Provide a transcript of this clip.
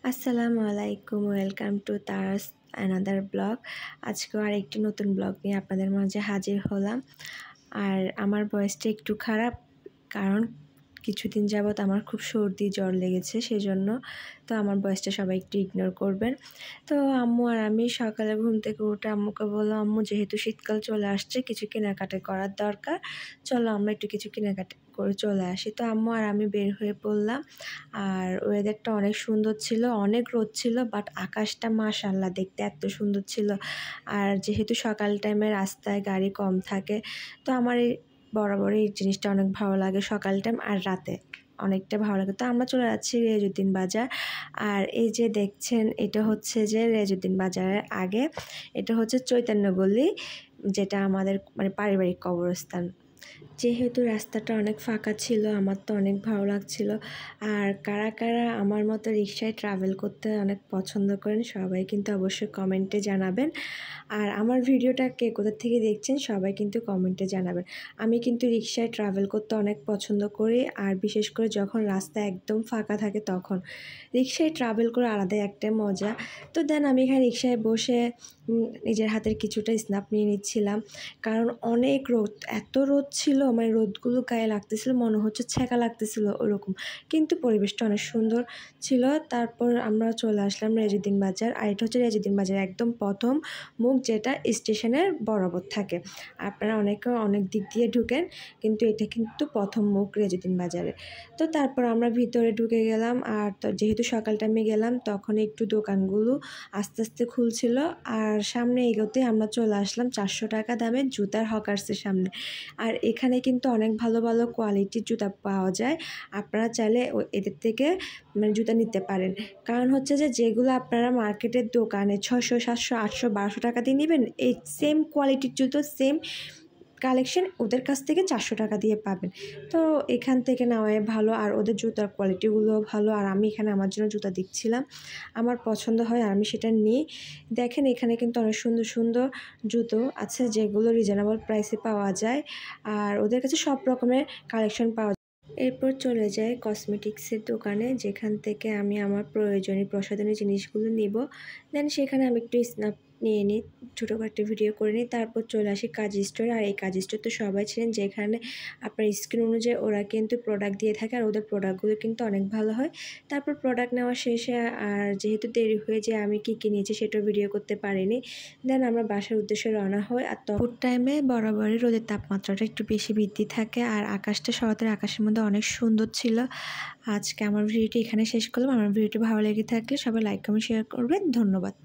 আসসালামু আলাইকুম, welcome to Tarash another blog. আজকেও আরেকটি নতুন ব্লগ নিয়ে আপনাদের মাঝে হাজির হলাম। আর আমার ভয়েসটা একটু খারাপ, কারণ কিছুদিন যাবৎ আমার খুব সর্দি জ্বর লেগেছে, সেজন্য তো আমার ভয়েসটা সবাই একটু ইগনোর করবেন। তো আম্মু আর আমি সকালে ঘুম থেকে উঠে আম্মুকে বললাম, আম্মু যেহেতু শীতকাল চলে আসছে, কিছু কেনাকাটা করার দরকার, চলো আমরা একটু কিছু কেনাকাটা করে চলে আসি। তো আম্মু আর আমি বের হয়ে পড়লাম। আর ওয়েদারটা অনেক সুন্দর ছিল, অনেক রোদ ছিল, বাট আকাশটা মাশাআল্লাহ দেখতে এত সুন্দর ছিল। আর যেহেতু সকাল টাইমে রাস্তায় গাড়ি কম থাকে, তো আমার বরাবরই এই জিনিসটা অনেক ভালো লাগে, সকাল টাইম আর রাতে অনেকটা ভালো লাগে। তো আমরা চলে যাচ্ছি রেজউদ্দিন বাজার। আর এই যে দেখছেন, এটা হচ্ছে যে রেজউদ্দিন বাজারের আগে, এটা হচ্ছে চৈতন্য গলি, যেটা আমাদের মানে পারিবারিক কবরস্থান। যেহেতু রাস্তাটা অনেক ফাঁকা ছিল, আমার তো অনেক ভালো লাগছিল। আর কারা কারা আমার মতো রিক্সায় ট্রাভেল করতে অনেক পছন্দ করেন, সবাই কিন্তু অবশ্যই কমেন্টে জানাবেন। আর আমার ভিডিওটা কে কোথা থেকে দেখছেন সবাই কিন্তু কমেন্টে জানাবেন। আমি কিন্তু রিক্সায় ট্রাভেল করতে অনেক পছন্দ করি, আর বিশেষ করে যখন রাস্তা একদম ফাঁকা থাকে তখন রিক্সায় ট্রাভেল করে আলাদাই একটা মজা। তো দেন আমি এখানে রিক্সায় বসে নিজের হাতের কিছুটা স্ন্যাপ নিয়ে নিচ্ছিলাম, কারণ অনেক রোদ, এত রোদ ছিল, মানে রোদগুলো গায়ে লাগতেছিল, মনে হচ্ছে ছ্যাঁকা লাগতেছিল ওরকম, কিন্তু পরিবেশটা অনেক সুন্দর ছিল। তারপর আমরা চলে আসলাম রেজউদ্দিন বাজার। আর এটা হচ্ছে রেজউদ্দিন বাজার একদম প্রথম মুখ, যেটা স্টেশনের বরাবর থাকে। আপনারা অনেকে অনেক দিক দিয়ে ঢুকেন, কিন্তু এটা কিন্তু প্রথম মুখ রেজউদ্দিন বাজারে। তো তারপর আমরা ভিতরে ঢুকে গেলাম। আর তো যেহেতু সকাল টাইমে গেলাম, তখন একটু দোকানগুলো আস্তে আস্তে খুলছিল। আর সামনে এগোতে আমরা চলে আসলাম 400 টাকা দামের জুতার হকার্সের সামনে। আর এখানে কিন্তু অনেক ভালো ভালো কোয়ালিটির জুতা পাওয়া যায়, আপনারা চাইলে এদের থেকে মানে জুতা নিতে পারেন। কারণ হচ্ছে যে যেগুলো আপনারা মার্কেটের দোকানে 600, 700, 800, 1200 টাকা দিয়ে নেবেন, এই সেম কোয়ালিটির জুতো, সেম কালেকশন ওদের কাছ থেকে 400 টাকা দিয়ে পাবেন। তো এখান থেকে নেওয়াই ভালো, আর ওদের জুতার কোয়ালিটিগুলোও ভালো। আর আমি এখানে আমার জন্য জুতা দেখছিলাম, আমার পছন্দ হয় আর আমি সেটা নিই। দেখেন এখানে কিন্তু অনেক সুন্দর সুন্দর জুতো আছে, যেগুলো রিজনেবল প্রাইসে পাওয়া যায়, আর ওদের কাছে সব রকমের কালেকশন পাওয়া যায়। এরপর চলে যাই কসমেটিক্সের দোকানে, যেখান থেকে আমি আমার প্রয়োজনীয় প্রসাধনী জিনিসগুলো নিব। দেন সেখানে আমি একটু স্ন্যাপ নিয়ে নিই, ছোটোখাটো ভিডিও করে নিই। তারপর চলে আসি কাজ স্টোরে। আর এই কাজ স্টোর তো সবাই ছিলেন, যেখানে আপনার স্কিন অনুযায়ী ওরা কিন্তু প্রোডাক্ট দিয়ে থাকে, আর ওদের প্রোডাক্টগুলো কিন্তু অনেক ভালো হয়। তারপর প্রোডাক্ট নেওয়া শেষে, আর যেহেতু দেরি হয়ে যায়, আমি কী কী নিয়েছি সেটাও ভিডিও করতে পারিনি। দেন আমরা বাসার উদ্দেশ্যে রওনা হই। আর তখন টাইমে বরাবরই রোদের তাপমাত্রাটা একটু বেশি বৃদ্ধি থাকে, আর আকাশটা শরতের আকাশের মধ্যে অনেক সুন্দর ছিল। আজকে আমার ভিডিওটি এখানে শেষ করলাম। আমার ভিডিওটি ভালো লেগে থাকলে সবাই লাইক কমেন্ট শেয়ার করবেন। ধন্যবাদ।